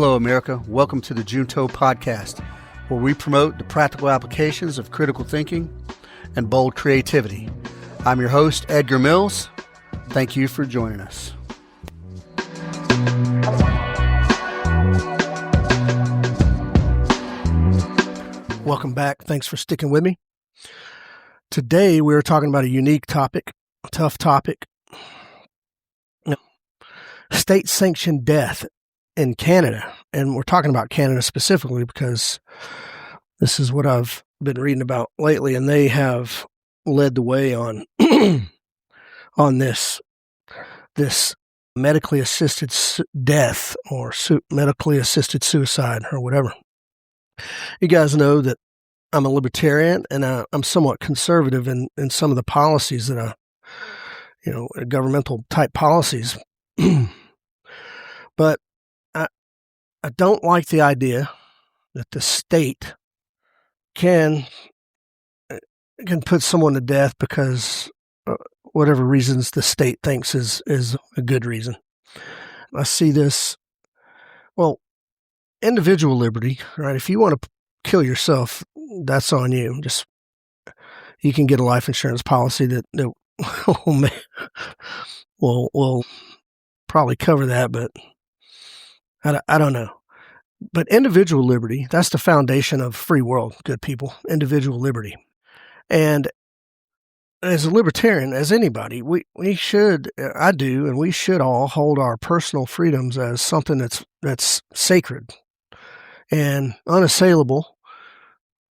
Hello, America. Welcome to the Junto Podcast, where we promote the practical applications of critical thinking and bold creativity. I'm your host, Edgar Mills. Thank you for joining us. Welcome back. Thanks for sticking with me. Today, we're talking about a unique topic, a tough topic. State-sanctioned death in Canada. And we're talking about Canada specifically because this is what I've been reading about lately, and they have led the way on on this medically assisted death or medically assisted suicide or whatever. You guys know that I'm a libertarian and I'm somewhat conservative in some of the policies that governmental type policies. But I don't like the idea that the state can put someone to death because whatever reasons the state thinks is a good reason. I see this, individual liberty, right? If you want to kill yourself, that's on you. You can get a life insurance policy that will probably cover that, but I don't know. But individual liberty, that's the foundation of free world, good people, individual liberty. And as a libertarian, as anybody, we should all hold our personal freedoms as something that's sacred and unassailable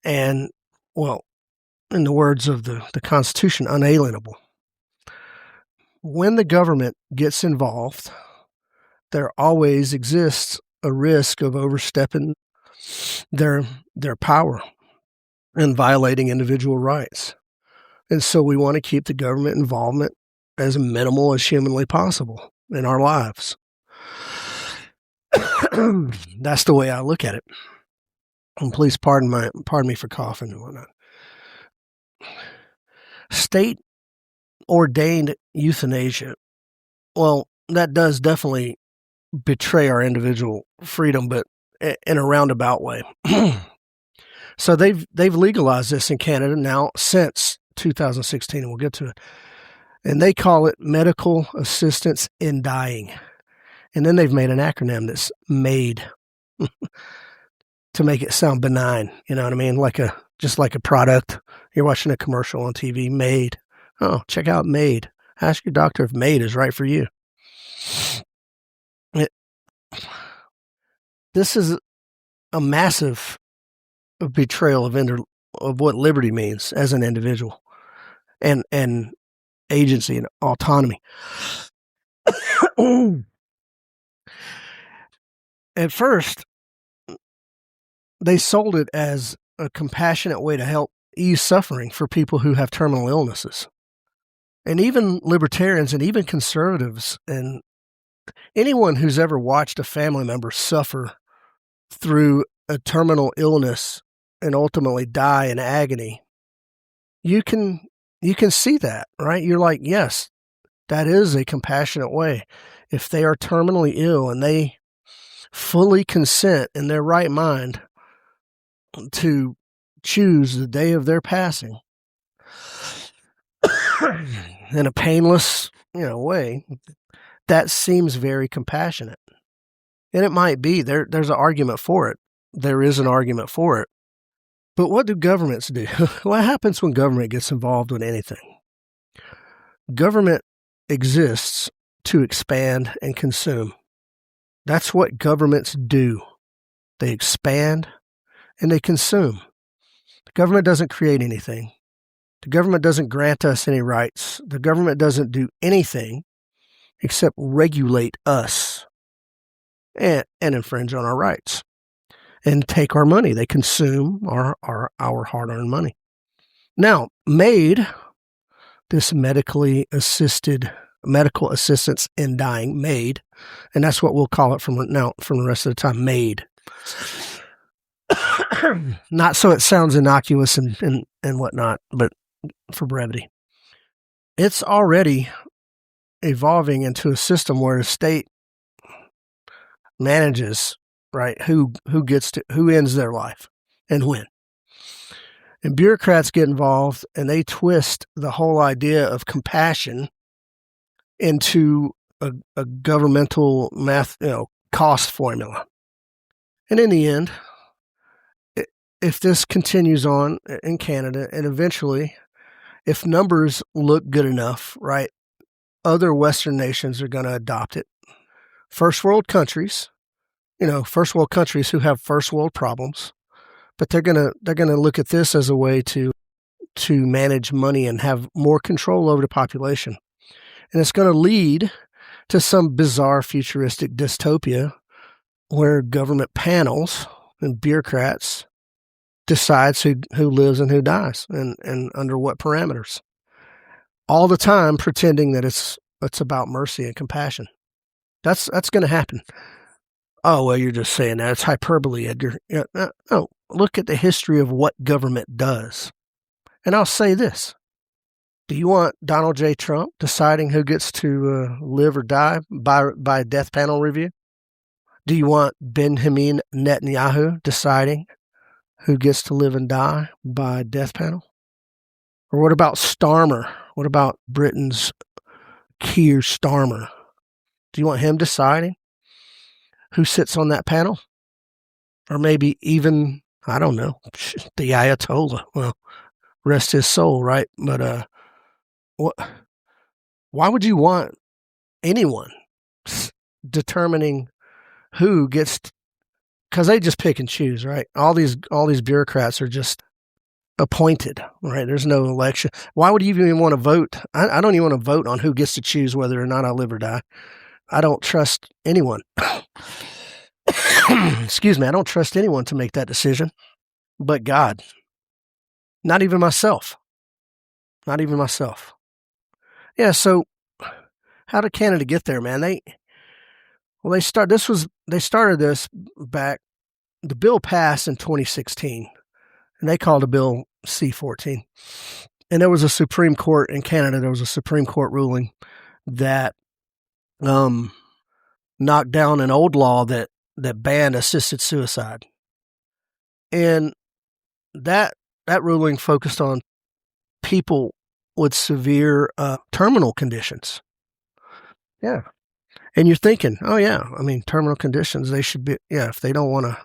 and, in the words of the Constitution, unalienable. When the government gets involved, there always exists a risk of overstepping their power and violating individual rights. And so we want to keep the government involvement as minimal as humanly possible in our lives. That's the way I look at it. And please pardon me for coughing and whatnot. State ordained euthanasia. Well, that does definitely betray our individual freedom, but in a roundabout way. So they've legalized this in Canada now since 2016, and we'll get to it. And they call it medical assistance in dying. And then they've made an acronym that's MAiD to make it sound benign. You know what I mean? Just like a product. You're watching a commercial on TV, MAiD. Oh, check out MAiD. Ask your doctor if MAiD is right for you. This is a massive betrayal of what liberty means as an individual and agency and autonomy. At first, they sold it as a compassionate way to help ease suffering for people who have terminal illnesses. And even libertarians and even conservatives and anyone who's ever watched a family member suffer through a terminal illness and ultimately die in agony, you can see that, right? You're like, yes, that is a compassionate way. If they are terminally ill and they fully consent in their right mind to choose the day of their passing in a painless, way, that seems very compassionate. And it might be. There's an argument for it. There is an argument for it. But what do governments do? What happens when government gets involved with anything? Government exists to expand and consume. That's what governments do. They expand and they consume. The government doesn't create anything. The government doesn't grant us any rights. The government doesn't do anything except regulate us and infringe on our rights and take our money. They consume our hard-earned money. Now, MAiD, this medical assistance in dying, MAiD, and that's what we'll call it from the rest of the time, MAiD. Not so it sounds innocuous and whatnot, but for brevity. It's already evolving into a system where the state manages right? Who ends their life and when. And bureaucrats get involved and they twist the whole idea of compassion into a governmental cost formula. And in the end, if this continues on in Canada, and eventually, if numbers look good enough, right, other Western nations are going to adopt it. First world countries who have first world problems, but they're gonna look at this as a way to manage money and have more control over the population. And it's going to lead to some bizarre futuristic dystopia where government panels and bureaucrats decides who lives and who dies and under what parameters. All the time pretending that it's about mercy and compassion. That's going to happen. Oh, well, you're just saying that. It's hyperbole, Edgar. No, look at the history of what government does. And I'll say this. Do you want Donald J. Trump deciding who gets to live or die by death panel review? Do you want Benjamin Netanyahu deciding who gets to live and die by death panel? Or what about Starmer? What about Britain's Keir Starmer? Do you want him deciding who sits on that panel? Or maybe even, I don't know, the Ayatollah. Well, rest his soul, right? But why would you want anyone determining who gets? Because they just pick and choose, right? All these bureaucrats are just appointed, right? There's no election. Why would you even want to vote? I don't even want to vote on who gets to choose whether or not I live or die. I don't trust anyone. Excuse me. I don't trust anyone to make that decision, but God. Not even myself. Not even myself. Yeah. So, how did Canada get there, man? They started this back. The bill passed in 2016, and they called the bill C-14. And there was a Supreme Court in Canada. There was a Supreme Court ruling that knocked down an old law that banned assisted suicide. And that ruling focused on people with severe terminal conditions. Yeah. And you're thinking, oh, yeah, I mean, terminal conditions, they should be, yeah, if they don't want to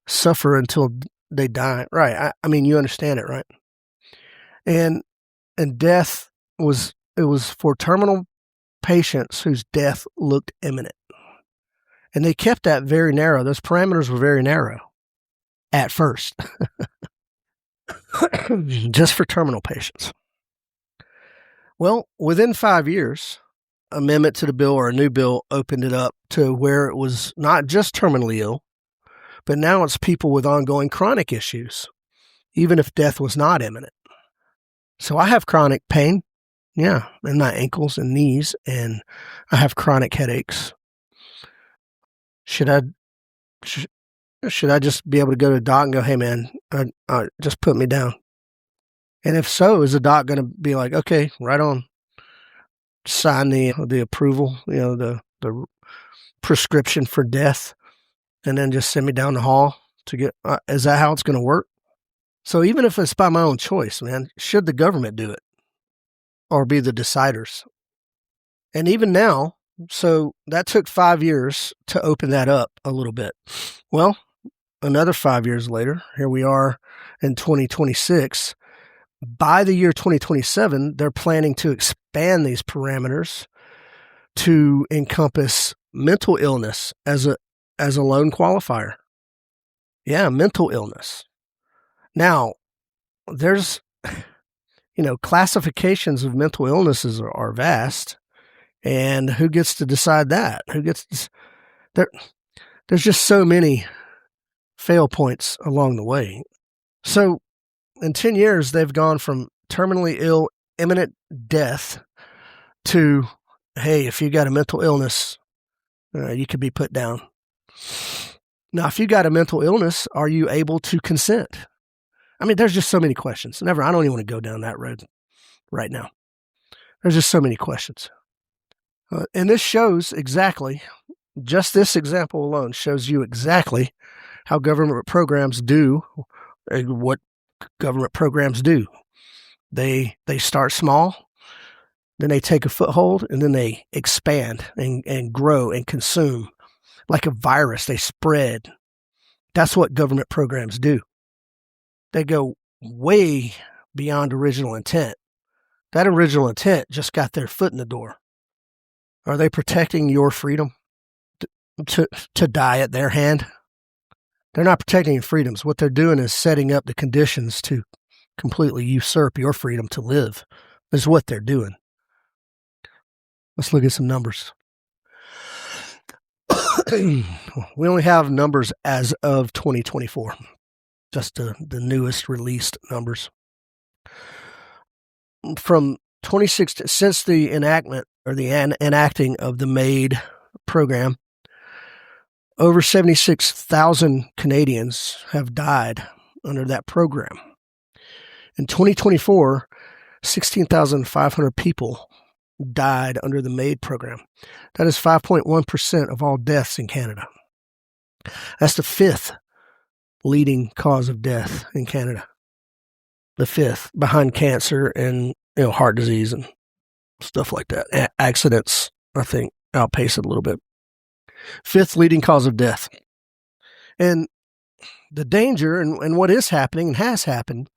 suffer until they die. Right. I mean, you understand it, right? And death was for terminal patients whose death looked imminent. And they kept that very narrow. Those parameters were very narrow at first, just for terminal patients. Well, within 5 years, amendment to the bill or a new bill opened it up to where it was not just terminally ill, but now it's people with ongoing chronic issues, even if death was not imminent. So I have chronic pain, yeah, in my ankles and knees, and I have chronic headaches. Should I just be able to go to the doc and go, hey, man, just put me down? And if so, is the doc going to be like, okay, right on, sign the approval, the prescription for death, and then just send me down the hall to get, is that how it's going to work? So even if it's by my own choice, man, should the government do it or be the deciders? And even now, so that took 5 years to open that up a little bit. Well, another 5 years later, here we are in 2026. By the year 2027, they're planning to expand these parameters to encompass mental illness as a loan qualifier. Yeah, mental illness. Now, there's, classifications of mental illnesses are vast, and who gets to decide that? There's just so many fail points along the way. So, in 10 years, they've gone from terminally ill, imminent death to, hey, if you got a mental illness, you could be put down. Now, if you got a mental illness, are you able to consent? I mean, there's just so many questions. I don't even want to go down that road right now. There's just so many questions. And this shows exactly Just this example alone shows you exactly how government programs do what government programs do. They start small, then they take a foothold, and then they expand and grow and consume. Like a virus, they spread. That's what government programs do. They go way beyond original intent. That original intent just got their foot in the door. Are they protecting your freedom to die at their hand? They're not protecting your freedoms. What they're doing is setting up the conditions to completely usurp your freedom to live. Is what they're doing. Let's look at some numbers. We only have numbers as of 2024, just the newest released numbers. From 2016, since the enactment or the enacting of the MAiD program, over 76,000 Canadians have died under that program. In 2024, 16,500 people died under the MAiD program. That is 5.1% of all deaths in Canada. That's the fifth leading cause of death in Canada. The fifth, behind cancer and heart disease and stuff like that. Accidents, I think, outpace it a little bit. Fifth leading cause of death. And the danger and what is happening and has happened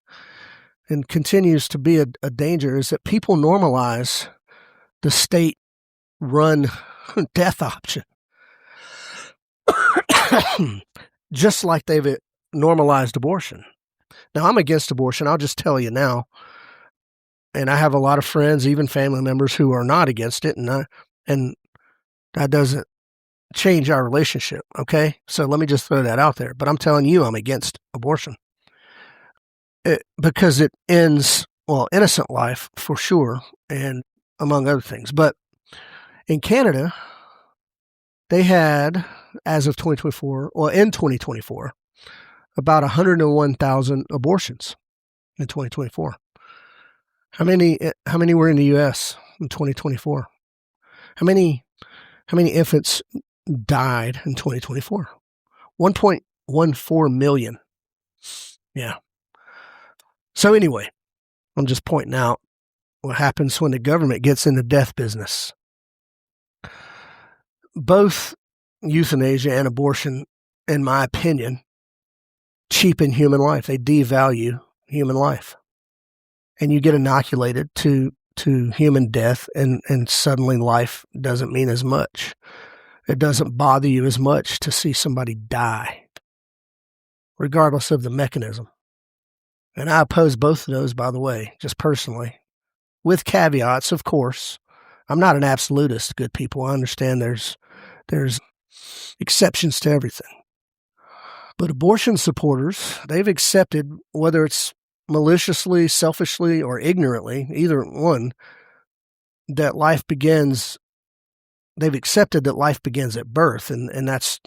and continues to be a danger is that people normalize the state-run death option. Just like they've normalized abortion. Now, I'm against abortion. I'll just tell you now. And I have a lot of friends, even family members, who are not against it. And that doesn't change our relationship, okay? So let me just throw that out there. But I'm telling you, I'm against abortion. Because it ends, innocent life for sure, and among other things. But in Canada, they had, as of 2024, in 2024, about 101,000 abortions in 2024. How many were in the U.S. in 2024? How many infants died in 2024? 1.14 million. Yeah. So anyway, I'm just pointing out what happens when the government gets in the death business. Both euthanasia and abortion, in my opinion, cheapen human life. They devalue human life. And you get inoculated to human death, and suddenly life doesn't mean as much. It doesn't bother you as much to see somebody die, regardless of the mechanism. And I oppose both of those, by the way, just personally, with caveats, of course. I'm not an absolutist, good people. I understand there's exceptions to everything. But abortion supporters, they've accepted, whether it's maliciously, selfishly, or ignorantly, either one, that life begins, they've accepted that life begins at birth, and that's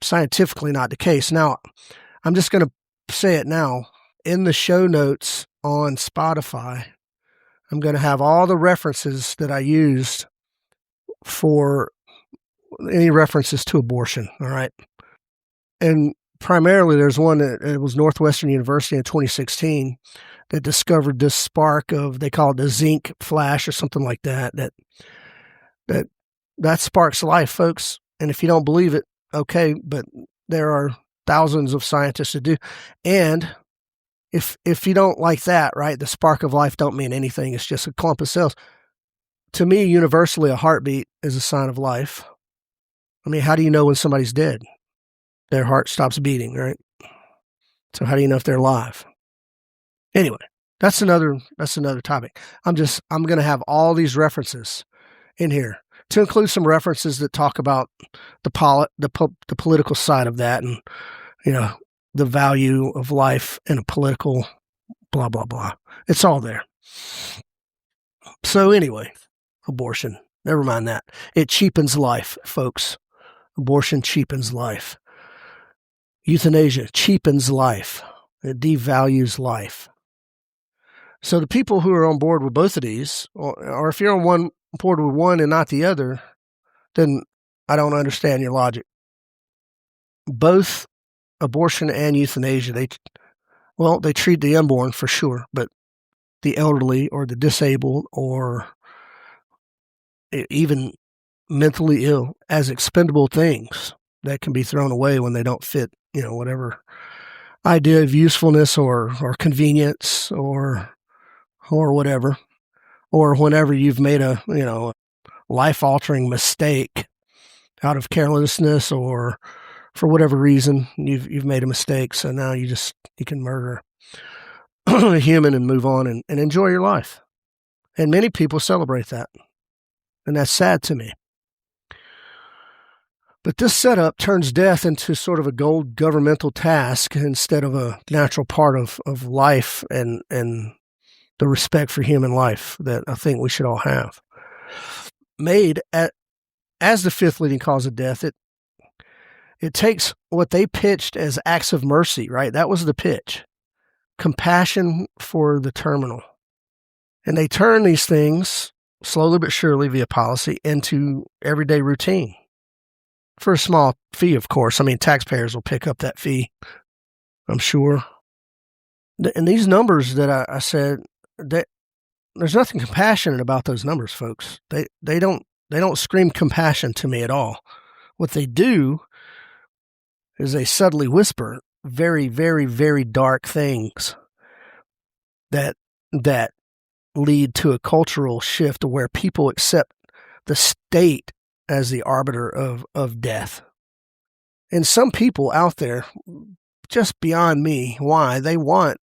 scientifically not the case. Now, I'm just going to say it now. In the show notes on Spotify, I'm going to have all the references that I used for any references to abortion, all right? And primarily, there's one that it was Northwestern University in 2016 that discovered this spark of, they call it the Zinc flash or something like that, that sparks life, folks. And if you don't believe it, okay, but there are thousands of scientists that do. And if you don't like that, right, the spark of life don't mean anything. It's just a clump of cells. To me, universally, a heartbeat is a sign of life. I mean, how do you know when somebody's dead? Their heart stops beating, right? So how do you know if they're alive? Anyway, that's another topic. I'm going to have all these references in here to include some references that talk about the political side of that, and the value of life in a political blah blah blah. It's all there. So anyway, abortion. Never mind that. It cheapens life, folks. Abortion cheapens life. Euthanasia cheapens life. It devalues life. So the people who are on board with both of these, or if you're on board with one and not the other, then I don't understand your logic. Both abortion and euthanasia, they treat the unborn for sure, but the elderly or the disabled or even mentally ill as expendable things that can be thrown away when they don't fit, whatever idea of usefulness or convenience or whatever, or whenever you've made a life-altering mistake out of carelessness or for whatever reason you've made a mistake, so now you can murder a human and move on and enjoy your life. And many people celebrate that, and that's sad to me. But this setup turns death into sort of a gold governmental task instead of a natural part of life and the respect for human life that I think we should all have. MAiD, as the fifth leading cause of death, it takes what they pitched as acts of mercy, right? That was the pitch. Compassion for the terminal. And they turn these things, slowly but surely via policy, into everyday routine. For a small fee, of course. I mean, taxpayers will pick up that fee, I'm sure. And these numbers that I said, there's nothing compassionate about those numbers, folks. They don't scream compassion to me at all. What they do is they subtly whisper very, very, very dark things that lead to a cultural shift where people accept the state as the arbiter of death. And some people out there, just beyond me, why they want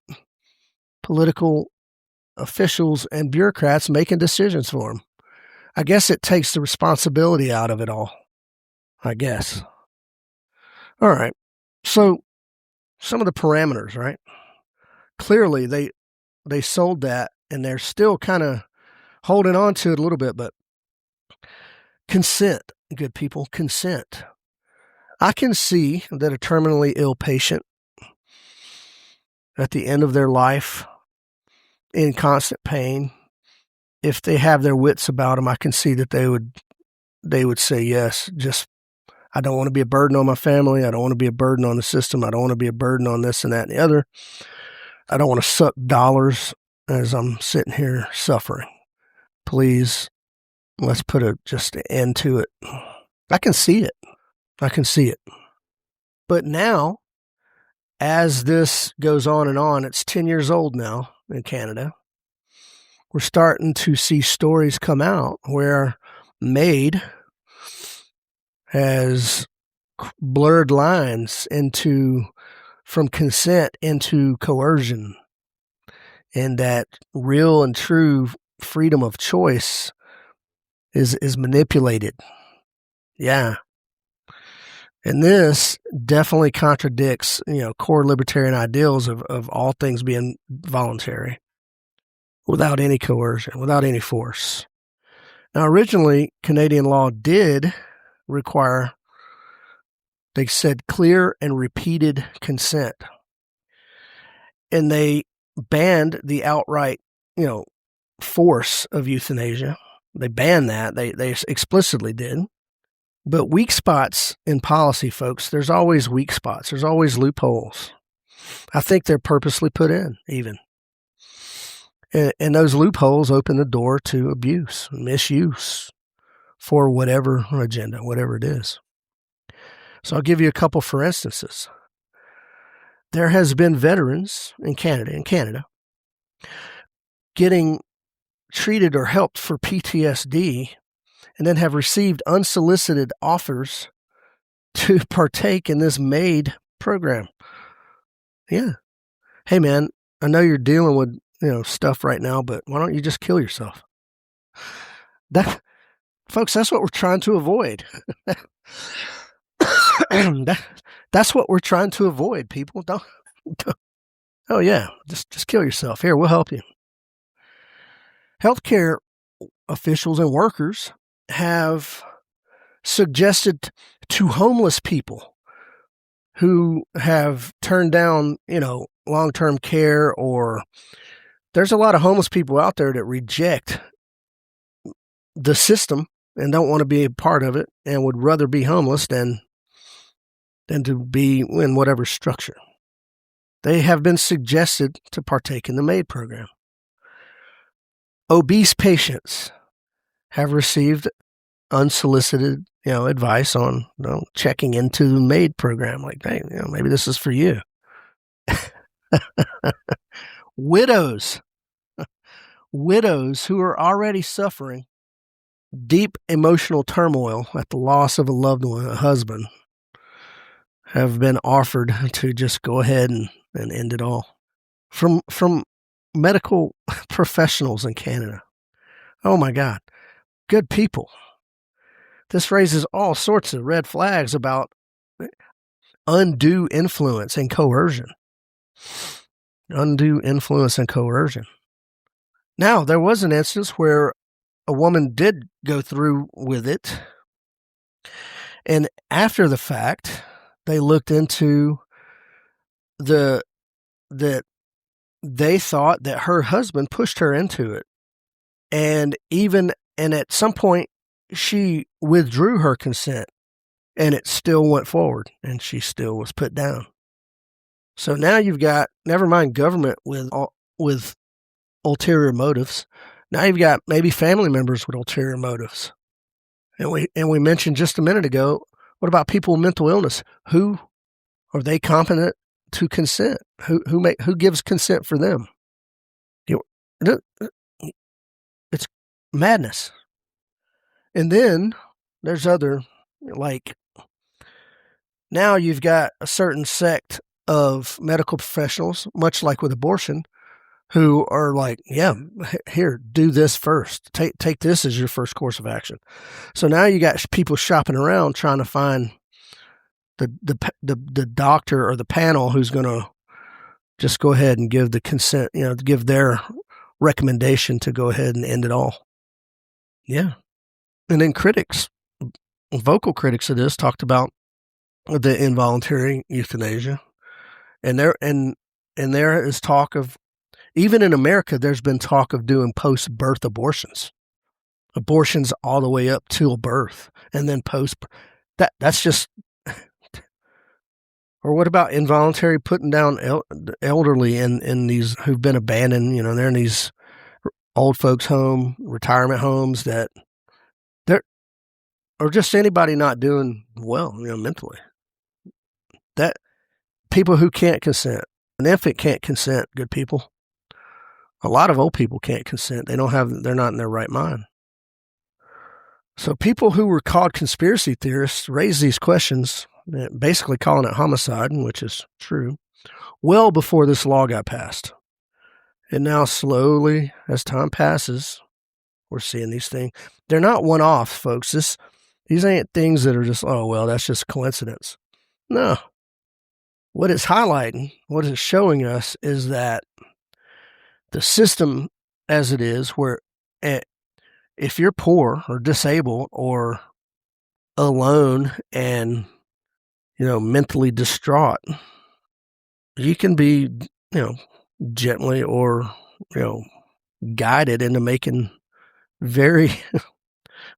political officials and bureaucrats making decisions for them. I guess it takes the responsibility out of it all. I guess. All right. So some of the parameters, right? Clearly they sold that and they're still kind of holding on to it a little bit, but consent, good people, consent. I can see that a terminally ill patient at the end of their life in constant pain, if they have their wits about them, I can see that they would say yes. Just, I don't want to be a burden on my family. I don't want to be a burden on the system. I don't want to be a burden on this and that and the other. I don't want to suck dollars as I'm sitting here suffering. Please, let's put just an end to it. I can see it. But now, as this goes on and on, it's 10 years old now in Canada. We're starting to see stories come out where MAiD has blurred lines from consent into coercion, and that real and true freedom of choice is manipulated. Yeah. And this definitely contradicts, core libertarian ideals of all things being voluntary, without any coercion, without any force. Now, originally, Canadian law did require, they said, clear and repeated consent. And they banned the outright, force of euthanasia. They banned that. They explicitly did. But weak spots in policy, folks, there's always weak spots. There's always loopholes. I think they're purposely put in, even. And those loopholes open the door to abuse, misuse for whatever agenda, whatever it is. So I'll give you a couple for instances. There has been veterans in Canada, getting treated or helped for PTSD and then have received unsolicited offers to partake in this MAiD program. Yeah. Hey, man, I know you're dealing with, stuff right now, but why don't you just kill yourself? Folks, that's what we're trying to avoid. That's what we're trying to avoid, people. Don't. Oh, yeah, just kill yourself. Here, we'll help you. Healthcare officials and workers have suggested to homeless people who have turned down, long-term care, or there's a lot of homeless people out there that reject the system and don't want to be a part of it and would rather be homeless than to be in whatever structure. They have been suggested to partake in the MAiD program. Obese patients have received unsolicited, advice on checking into the MAiD program. Like, hey, maybe this is for you. Widows who are already suffering deep emotional turmoil at the loss of a loved one, a husband, have been offered to just go ahead and end it all. From medical professionals in Canada. Oh my God. Good people. This raises all sorts of red flags about undue influence and coercion. Undue influence and coercion. Now, there was an instance where a woman did go through with it, and after the fact, they looked into that they thought that her husband pushed her into it, and at some point she withdrew her consent, and it still went forward, and she still was put down. So now you've got, never mind government with ulterior motives. Now you've got maybe family members with ulterior motives. And we mentioned just a minute ago, what about people with mental illness? Who are they competent to consent? Who gives consent for them? It's madness. And then there's other, like, now you've got a certain sect of medical professionals, much like with abortion, who are like, yeah, here, do this first. Take this as your first course of action. So now you got people shopping around trying to find the doctor or the panel who's going to just go ahead and give the consent, give their recommendation to go ahead and end it all. Yeah. And then vocal critics of this talked about the involuntary euthanasia. And there is talk of, even in America, there's been talk of doing post-birth abortions all the way up till birth, and then that's just. Or what about involuntary putting down elderly in these who've been abandoned? They're in these old folks' home, retirement homes or just anybody not doing well, mentally. That people who can't consent, an infant can't consent. Good people. A lot of old people can't consent. They're not in their right mind. So people who were called conspiracy theorists raised these questions, basically calling it homicide, which is true, well before this law got passed. And now slowly, as time passes, we're seeing these things. They're not one-offs, folks. These ain't things that are just, oh, well, that's just coincidence. No. What it's highlighting, what it's showing us is that the system as it is, where if you're poor or disabled or alone and, mentally distraught, you can be, gently or, guided into making very,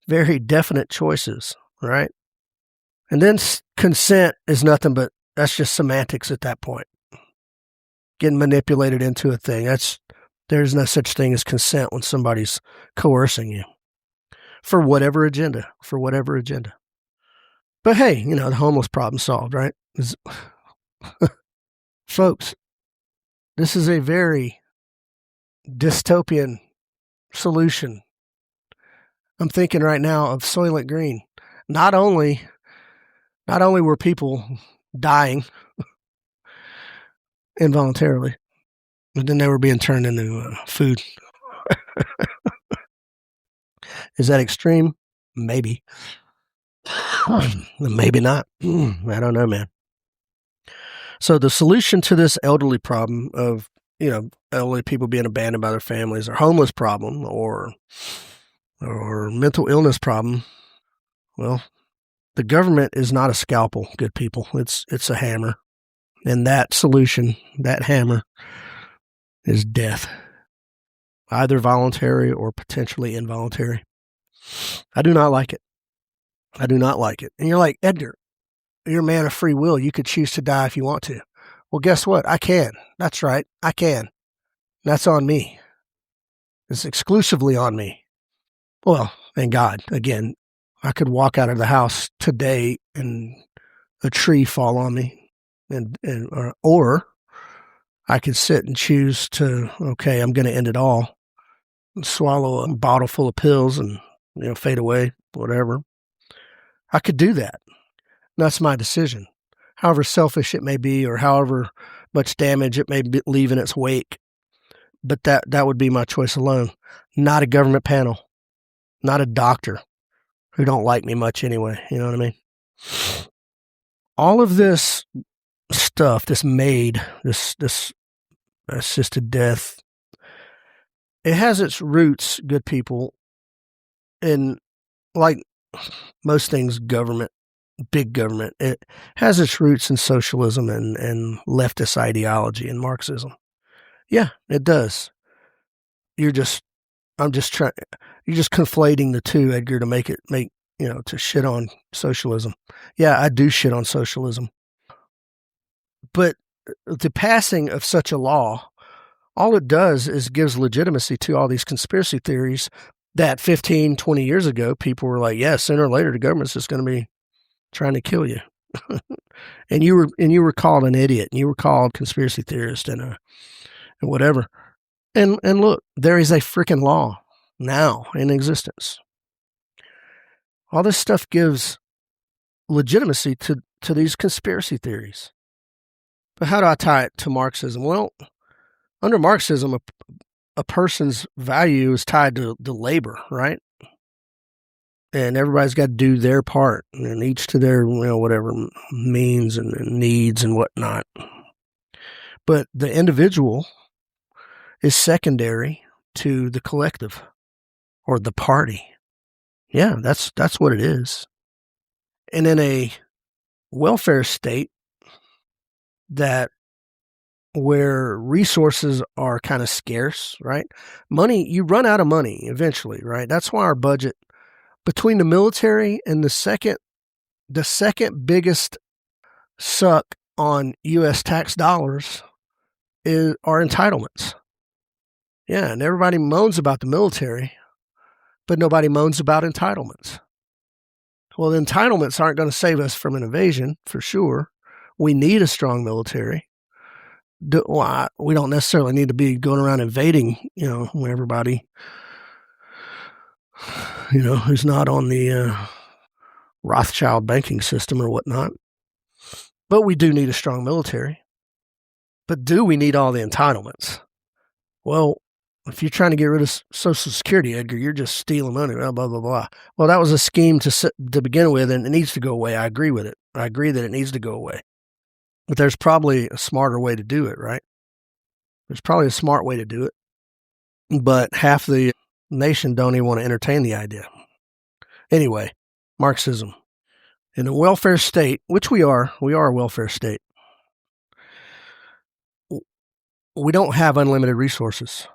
very definite choices, right? And then consent is nothing but, that's just semantics at that point. Getting manipulated into a thing. There's no such thing as consent when somebody's coercing you for whatever agenda. But hey, the homeless problem solved, right? Folks, this is a very dystopian solution. I'm thinking right now of Soylent Green. Not only were people dying involuntarily, but then they were being turned into food. Is that extreme? Maybe. Maybe not. I don't know, man. So the solution to this elderly problem of, elderly people being abandoned by their families, or homeless problem, or mental illness problem, well, the government is not a scalpel, good people. It's a hammer. And that solution, that hammer, is death. Either voluntary or potentially involuntary. I do not like it. I do not like it. And you're like, Edgar, you're a man of free will. You could choose to die if you want to. Well, guess what? I can. That's right. I can. That's on me. It's exclusively on me. Well, and God, again, I could walk out of the house today and a tree fall on me, or I could sit and choose to, okay, I'm going to end it all, and swallow a bottle full of pills and fade away, whatever. I could do that. That's my decision. However selfish it may be, or however much damage it may leave in its wake, but that would be my choice alone. Not a government panel, not a doctor who don't like me much anyway. You know what I mean? All of this stuff, this MAiD, this assisted death, it has its roots, good people, in, like most things government, big government, it has its roots in socialism and leftist ideology and Marxism. Yeah, it does. You're just conflating the two, Edgar, to make to shit on socialism. Yeah, I do shit on socialism. But the passing of such a law, all it does is gives legitimacy to all these conspiracy theories that 15, 20 years ago, people were like, yeah, sooner or later, the government's just going to be trying to kill you. and you were called an idiot, and you were called conspiracy theorist and whatever. And look, there is a freaking law now in existence. All this stuff gives legitimacy to these conspiracy theories. But how do I tie it to Marxism? Well, under Marxism, a person's value is tied to labor, right? And everybody's got to do their part, and each to their, whatever means and needs and whatnot. But the individual is secondary to the collective or the party. Yeah, that's what it is. And in a welfare state where resources are kind of scarce, right? Money, you run out of money eventually, right? That's why our budget, between the military and the second biggest suck on U.S. tax dollars are entitlements. Yeah, and everybody moans about the military, but nobody moans about entitlements. Well, the entitlements aren't going to save us from an invasion, for sure. We need a strong military. We don't necessarily need to be going around invading, everybody, who's not on the Rothschild banking system or whatnot. But we do need a strong military. But do we need all the entitlements? Well, if you're trying to get rid of Social Security, Edgar, you're just stealing money, blah, blah, blah, blah. Well, that was a scheme to begin with, and it needs to go away. I agree with it. I agree that it needs to go away. But there's probably a smarter way to do it, right? There's probably a smart way to do it. But half the nation don't even want to entertain the idea. Anyway, Marxism. In a welfare state, which we are a welfare state. We don't have unlimited resources.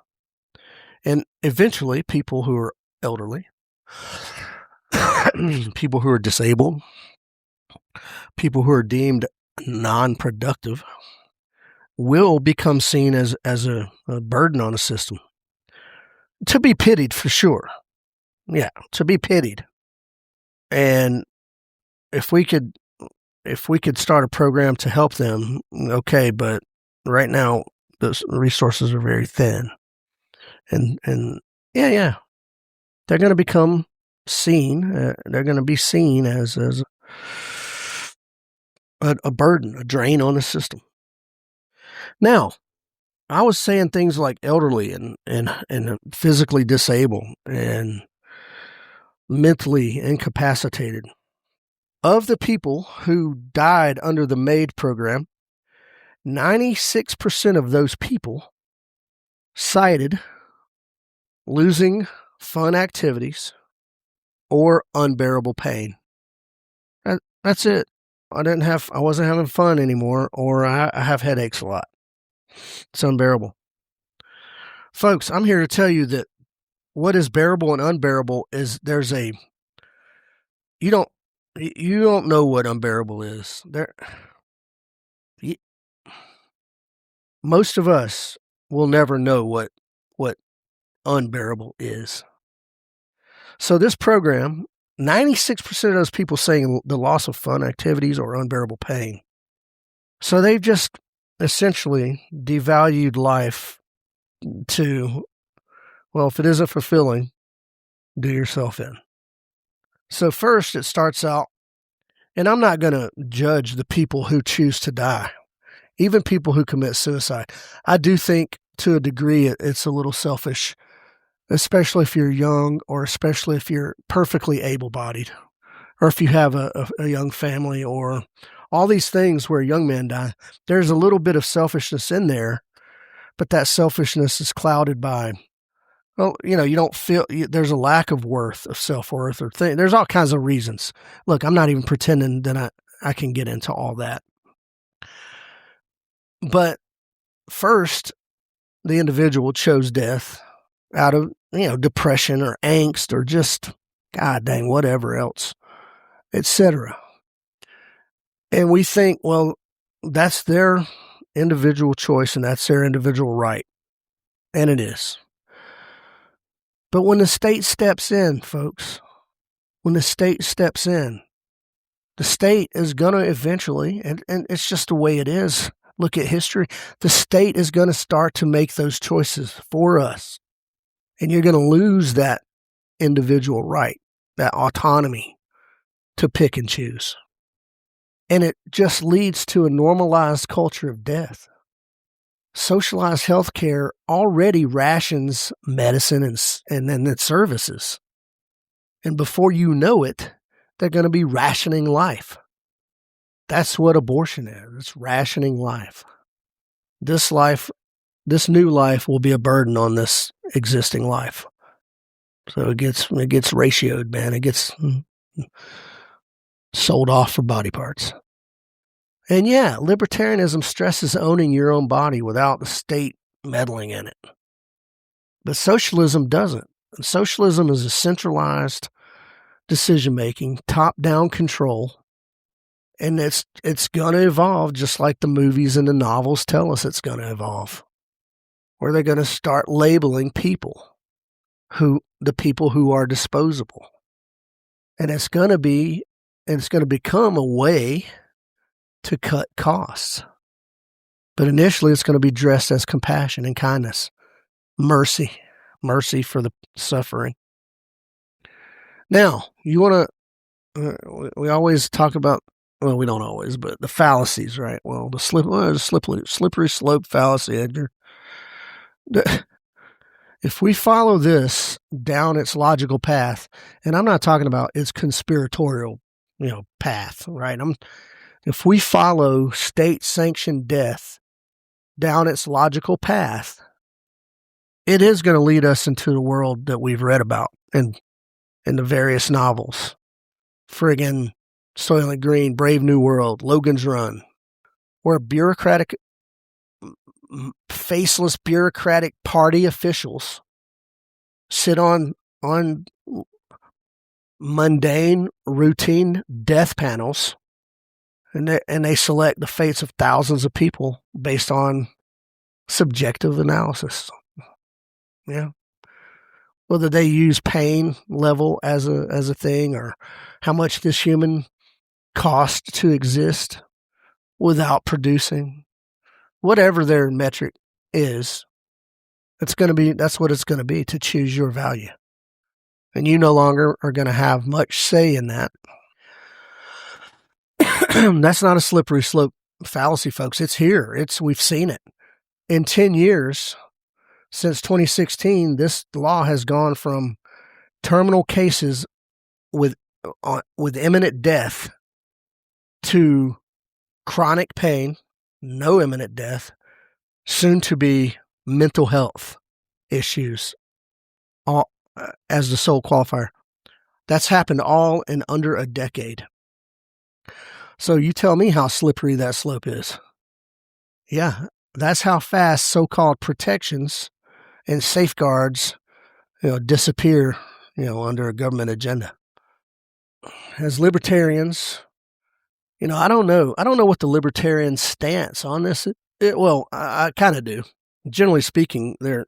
And eventually, people who are elderly, people who are disabled, people who are deemed non-productive will become seen as a burden on the system. To be pitied, for sure. Yeah, to be pitied. And if we could start a program to help them, okay, but right now the resources are very thin. And yeah, they're going to become seen. They're going to be seen as a burden, a drain on the system. Now, I was saying things like elderly and physically disabled and mentally incapacitated. Of the people who died under the MAiD program, 96% of those people cited losing fun activities or unbearable pain. That's it. I wasn't having fun anymore, or I have headaches a lot. It's unbearable. Folks, I'm here to tell you that what is bearable and unbearable is you don't know what unbearable is. Most of us will never know what unbearable is. So this program, 96% of those people saying the loss of fun activities or unbearable pain. So they've just essentially devalued life to, well, if it isn't fulfilling, do yourself in. So first it starts out, and I'm not going to judge the people who choose to die, even people who commit suicide. I do think to a degree it's a little selfish, especially if you're young or especially if you're perfectly able-bodied or if you have a young family or all these things where young men die. There's a little bit of selfishness in there, but that selfishness is clouded by, well, you don't feel, there's a lack of worth, of self-worth or thing. There's all kinds of reasons. Look, I'm not even pretending that I can get into all that. But first, the individual chose death out of, depression or angst or just, God dang, whatever else, etc. And we think, well, that's their individual choice and that's their individual right. And it is. But when the state steps in, folks, the state is going to eventually, and it's just the way it is. Look at history. The state is going to start to make those choices for us. And you're going to lose that individual right, that autonomy to pick and choose. And it just leads to a normalized culture of death. Socialized healthcare already rations medicine and then its services. And before you know it, they're going to be rationing life. That's what abortion is. It's rationing life. This new life will be a burden on this existing life. So it gets ratioed, man. It gets sold off for body parts. And yeah, libertarianism stresses owning your own body without the state meddling in it. But socialism doesn't. And socialism is a centralized decision-making, top-down control. And it's going to evolve just like the movies and the novels tell us it's going to evolve. Where they're going to start labeling the people who are disposable. And it's going to become a way to cut costs. But initially it's going to be dressed as compassion and kindness, mercy for the suffering. Now, you want to, we always talk about, well, we don't always, but the fallacies, right? Well, the slippery slope fallacy, Edgar. If we follow this down its logical path, and I'm not talking about its conspiratorial, path, right? If we follow state-sanctioned death down its logical path, it is going to lead us into the world that we've read about in the various novels. Friggin' Soylent Green, Brave New World, Logan's Run, where faceless bureaucratic party officials sit on mundane, routine death panels, and they select the fates of thousands of people based on subjective analysis. Yeah. Whether they use pain level as a thing or how much this human cost to exist without producing, whatever their metric is, that's what it's going to be to choose your value. And you no longer are going to have much say in that. That's not a slippery slope fallacy, folks. It's here. We've seen it. In 10 years, since 2016, this law has gone from terminal cases with imminent death to chronic pain, no imminent death, soon to be mental health issues, all as the sole qualifier. That's happened all in under a decade. So you tell me how slippery that slope is. Yeah, that's how fast so-called protections and safeguards disappear, under a government agenda. As libertarians, I don't know. I don't know what the libertarian stance on this. I kind of do. Generally speaking, they're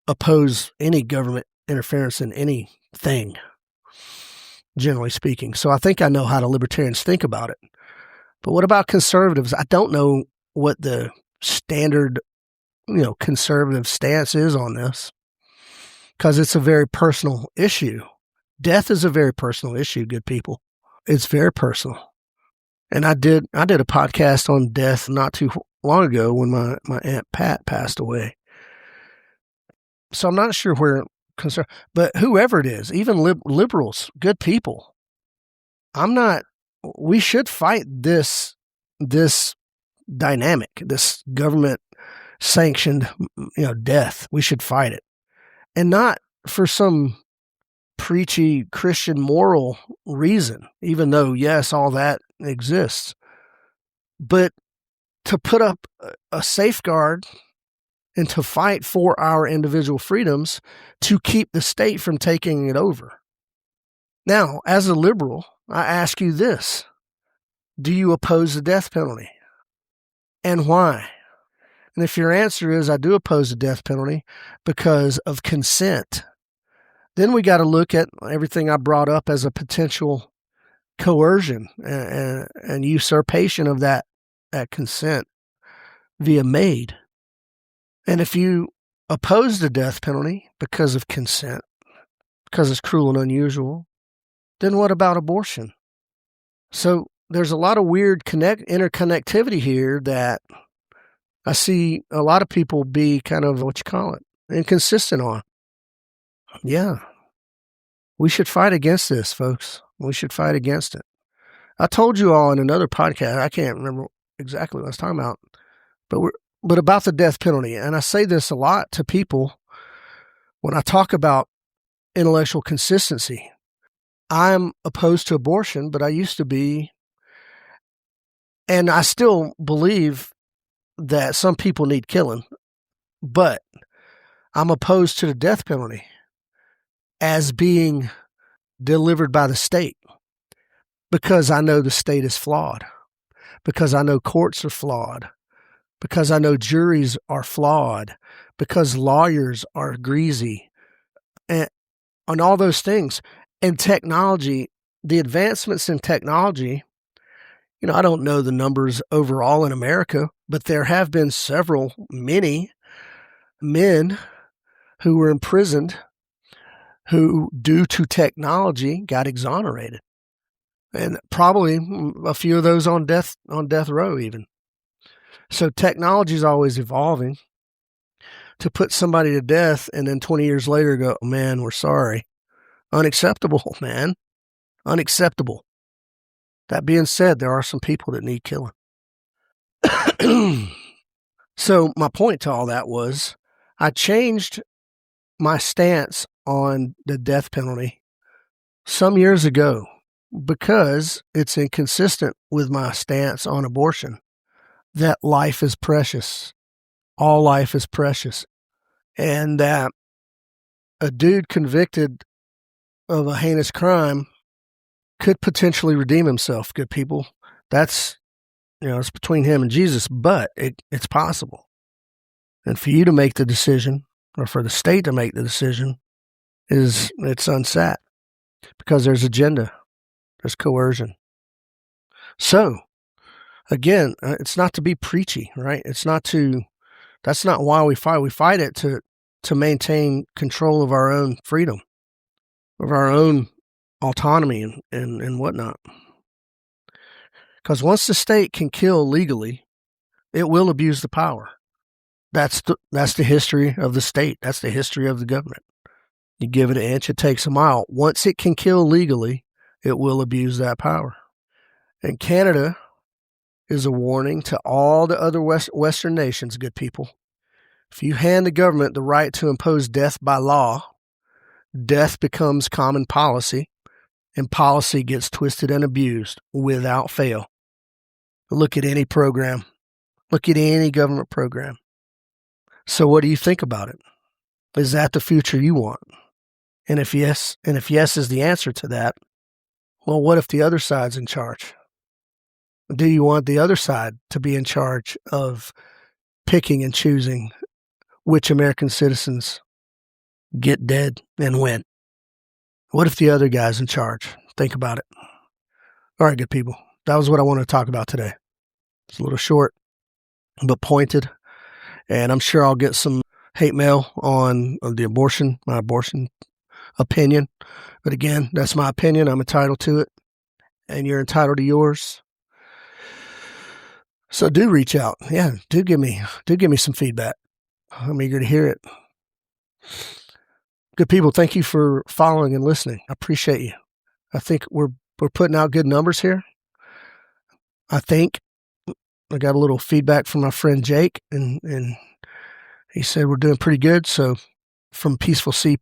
oppose any government interference in anything. Generally speaking, so I think I know how the libertarians think about it. But what about conservatives? I don't know what the standard, conservative stance is on this, because it's a very personal issue. Death is a very personal issue, good people. It's very personal. And I did a podcast on death not too long ago when my Aunt Pat passed away. So I'm not sure where but whoever it is, even liberals, good people, we should fight this dynamic, this government sanctioned, death. We should fight it. And not for some preachy Christian moral reason, even though, yes, all that exists, but to put up a safeguard and to fight for our individual freedoms to keep the state from taking it over. Now, as a liberal, I ask you this: do you oppose the death penalty? And why? And if your answer is, I do oppose the death penalty because of consent, then we got to look at everything I brought up as a potential coercion and usurpation of that consent via MAiD. And if you oppose the death penalty because of consent, because it's cruel and unusual, then what about abortion? So there's a lot of weird interconnectivity here that I see a lot of people be kind of, inconsistent on. Yeah. We should fight against this, folks. We should fight against it. I told you all in another podcast, I can't remember exactly what I was talking about, but about the death penalty. And I say this a lot to people when I talk about intellectual consistency. I'm opposed to abortion, but I used to be, and I still believe that some people need killing, but I'm opposed to the death penalty as being delivered by the state, because I know the state is flawed, because I know courts are flawed, because I know juries are flawed, because lawyers are greasy, and on all those things. And technology, the advancements in technology, I don't know the numbers overall in America, but there have been many men who were imprisoned who, due to technology, got exonerated. And probably a few of those on death row even. So technology is always evolving. To put somebody to death and then 20 years later go, man, we're sorry. Unacceptable, man. Unacceptable. That being said, there are some people that need killing. So my point to all that was I changed my stance on the death penalty some years ago because it's inconsistent with my stance on abortion, that life is precious. All life is precious. And that a dude convicted of a heinous crime could potentially redeem himself, good people. That's, it's between him and Jesus, but it's possible. And for you to make the decision, or for the state to make the decision, it's unsat, because there's agenda, there's coercion. So, again, it's not to be preachy, right? That's not why we fight. We fight it to maintain control of our own freedom, of our own autonomy and whatnot. Because once the state can kill legally, it will abuse the power. That's the history of the state. That's the history of the government. You give it an inch, it takes a mile. Once it can kill legally, it will abuse that power. And Canada is a warning to all the other Western nations, good people. If you hand the government the right to impose death by law, death becomes common policy, and policy gets twisted and abused without fail. Look at any program. Look at any government program. So what do you think about it? Is that the future you want? And if yes is the answer to that, well, what if the other side's in charge? Do you want the other side to be in charge of picking and choosing which American citizens get dead and when? What if the other guy's in charge? Think about it. All right, good people. That was what I wanted to talk about today. It's a little short, but pointed. And I'm sure I'll get some hate mail on my abortion opinion. But again, that's my opinion. I'm entitled to it. And you're entitled to yours. So do reach out. Yeah, do give me some feedback. I'm eager to hear it. Good people, thank you for following and listening. I appreciate you. I think we're putting out good numbers here. I think I got a little feedback from my friend Jake, and he said we're doing pretty good. So from Peaceful Sea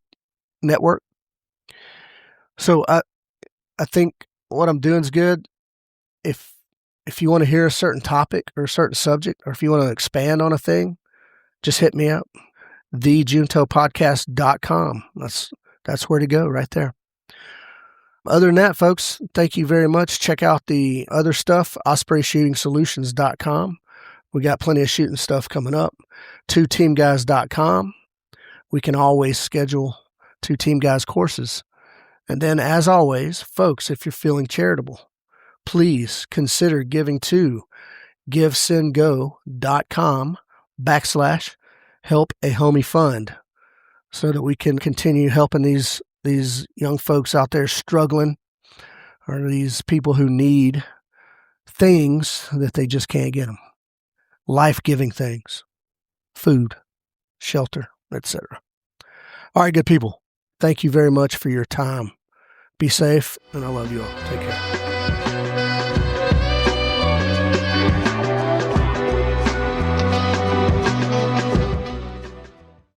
Network. So I think what I'm doing is good. If you want to hear a certain topic or a certain subject, or if you want to expand on a thing, just hit me up. thejuntopodcast.com. That's where to go right there. Other than that, folks, thank you very much. Check out the other stuff, ospreyshootingsolutions.com. We got plenty of shooting stuff coming up. 2teamguys.com. We can always schedule 2 Team Guys courses. And then, as always, folks, if you're feeling charitable, please consider giving to givesendgo.com/help-a-homie-fund so that we can continue helping these young folks out there struggling, or these people who need things that they just can't get them. Life-giving things, food, shelter, etc. All right, good people. Thank you very much for your time. Be safe, and I love you all. Take care.